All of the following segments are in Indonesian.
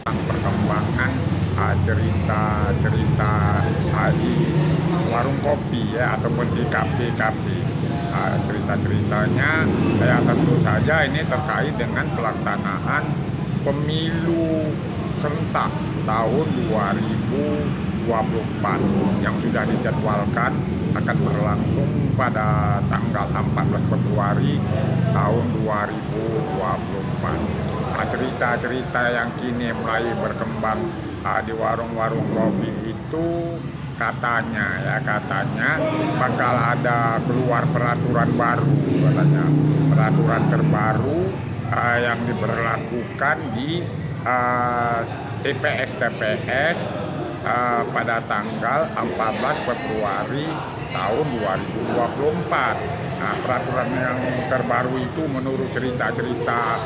Perkembangan cerita-cerita di warung kopi ya ataupun di kafe-kafe. Cerita-ceritanya ya tentu saja ini terkait dengan pelaksanaan pemilu serentak tahun 2024 yang sudah dijadwalkan akan berlangsung pada tanggal 14 Februari tahun 2024. Cerita-cerita yang kini mulai berkembang di warung-warung kopi itu katanya bakal ada keluar peraturan baru, katanya peraturan terbaru yang diberlakukan di TPS pada tanggal 14 Februari tahun 2024. Peraturan yang terbaru itu menurut cerita-cerita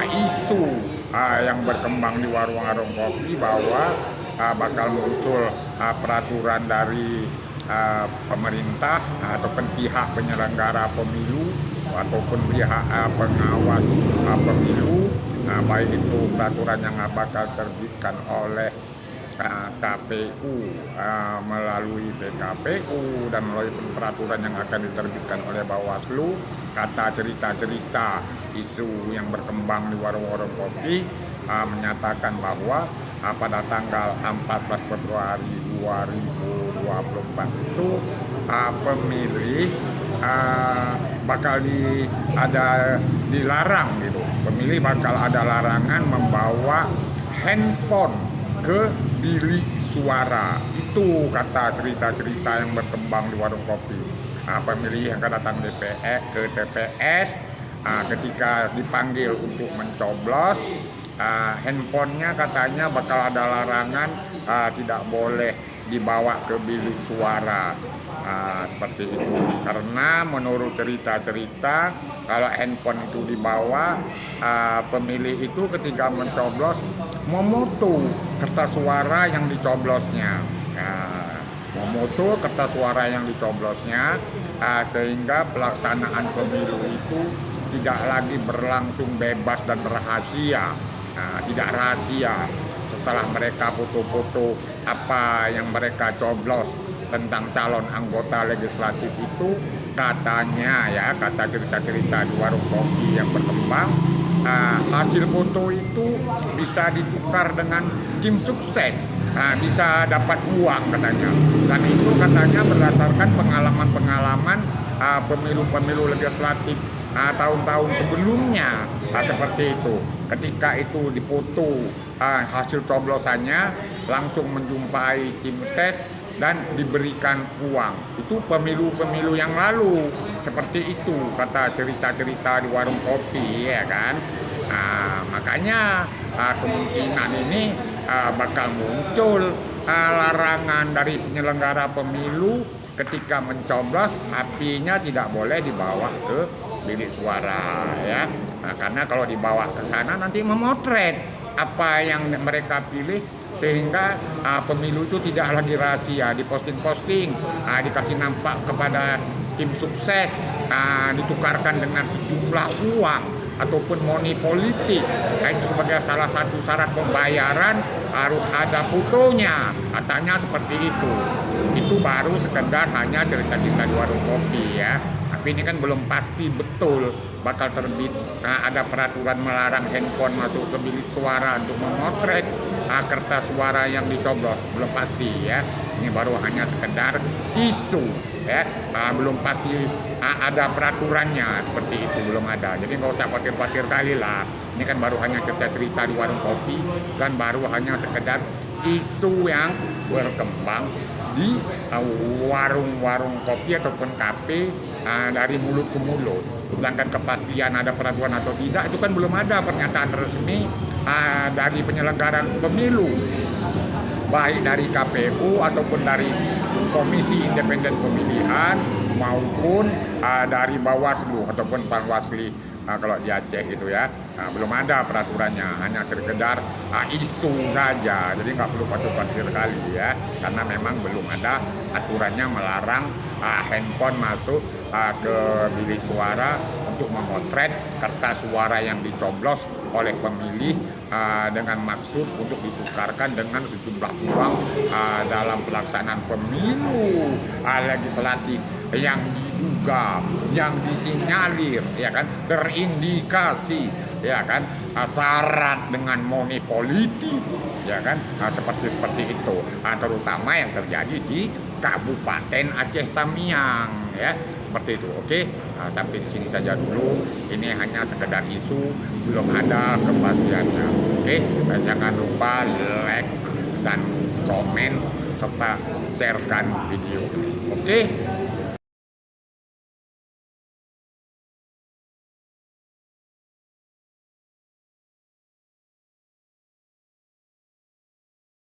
isu yang berkembang di warung-warung kopi bahwa bakal muncul peraturan dari pemerintah ataupun pihak penyelenggara pemilu ataupun pihak pengawas pemilu, baik itu peraturan yang bakal terbitkan oleh KPU melalui PKPU dan melalui peraturan yang akan diterbitkan oleh Bawaslu. Kata cerita-cerita isu yang berkembang di warung-warung kopi menyatakan bahwa pada tanggal 14 Februari 2024 itu pemilih bakal dilarang gitu. Pemilih bakal ada larangan membawa handphone ke bilik suara. Itu kata cerita-cerita yang berkembang di warung kopi. Pemilih yang akan datang ke TPS ketika dipanggil untuk mencoblos, handphonenya katanya bakal ada larangan tidak boleh dibawa ke bilik suara. Seperti itu, karena menurut cerita-cerita kalau handphone itu dibawa, pemilih itu ketika mencoblos memoto kertas suara yang dicoblosnya, sehingga pelaksanaan pemilu itu tidak lagi berlangsung bebas dan rahasia, tidak rahasia, setelah mereka foto-foto apa yang mereka coblos tentang calon anggota legislatif itu, katanya ya, kata cerita-cerita di warung kopi yang berkembang, hasil foto itu bisa ditukar dengan tim sukses, bisa dapat uang katanya. Dan itu katanya berdasarkan pengalaman-pengalaman pemilu-pemilu legislatif tahun-tahun sebelumnya, seperti itu. Ketika itu dipoto hasil coblosannya, langsung menjumpai tim ses dan diberikan uang. Itu pemilu-pemilu yang lalu, seperti itu kata cerita-cerita di warung kopi, ya kan. Makanya kemungkinan ini bakal muncul larangan dari penyelenggara pemilu ketika mencoblos, apinya tidak boleh dibawa ke bilik suara, ya. Karena kalau dibawa ke sana nanti memotret apa yang mereka pilih, sehingga pemilu itu tidak lagi rahasia, diposting-posting, dikasih nampak kepada tim sukses, ditukarkan dengan sejumlah uang ataupun money politik. Itu sebagai salah satu syarat pembayaran harus ada fotonya, katanya seperti itu. Itu baru sekedar hanya cerita-cerita di warung kopi, ya. Tapi ini kan belum pasti betul bakal terbit ada peraturan melarang handphone masuk ke bilik suara untuk memotret kertas suara yang dicoblos, belum pasti, ya. Ini baru hanya sekedar isu, ya. Belum pasti ada peraturannya, seperti itu belum ada. Jadi nggak usah khawatir-khawatir kali lah. Ini kan baru hanya cerita-cerita di warung kopi dan baru hanya sekedar isu yang berkembang di warung-warung kopi ataupun kafe, dari mulut ke mulut. Sedangkan kepastian ada peraturan atau tidak itu kan belum ada pernyataan resmi dari penyelenggaraan pemilu, baik dari KPU ataupun dari Komisi Independen Pemilihan maupun dari Bawaslu ataupun Panwasli kalau di Aceh gitu, ya. Belum ada peraturannya, hanya sekedar isu saja. Jadi nggak perlu khawatir sekali, ya, karena memang belum ada aturannya melarang handphone masuk ke bilik suara untuk memotret kertas suara yang dicoblos oleh pemilih dengan maksud untuk ditukarkan dengan sejumlah uang dalam pelaksanaan pemilu legislatif yang diduga, yang disinyalir, ya kan, terindikasi, ya kan, syarat dengan money politik, ya kan, seperti itu, terutama yang terjadi di Kabupaten Aceh Tamiang, ya. Seperti itu. Oke, sampai di sini saja dulu. Ini hanya sekedar isu, belum ada kepastiannya. Oke, jangan lupa like dan komen serta sharekan video ini. Oke.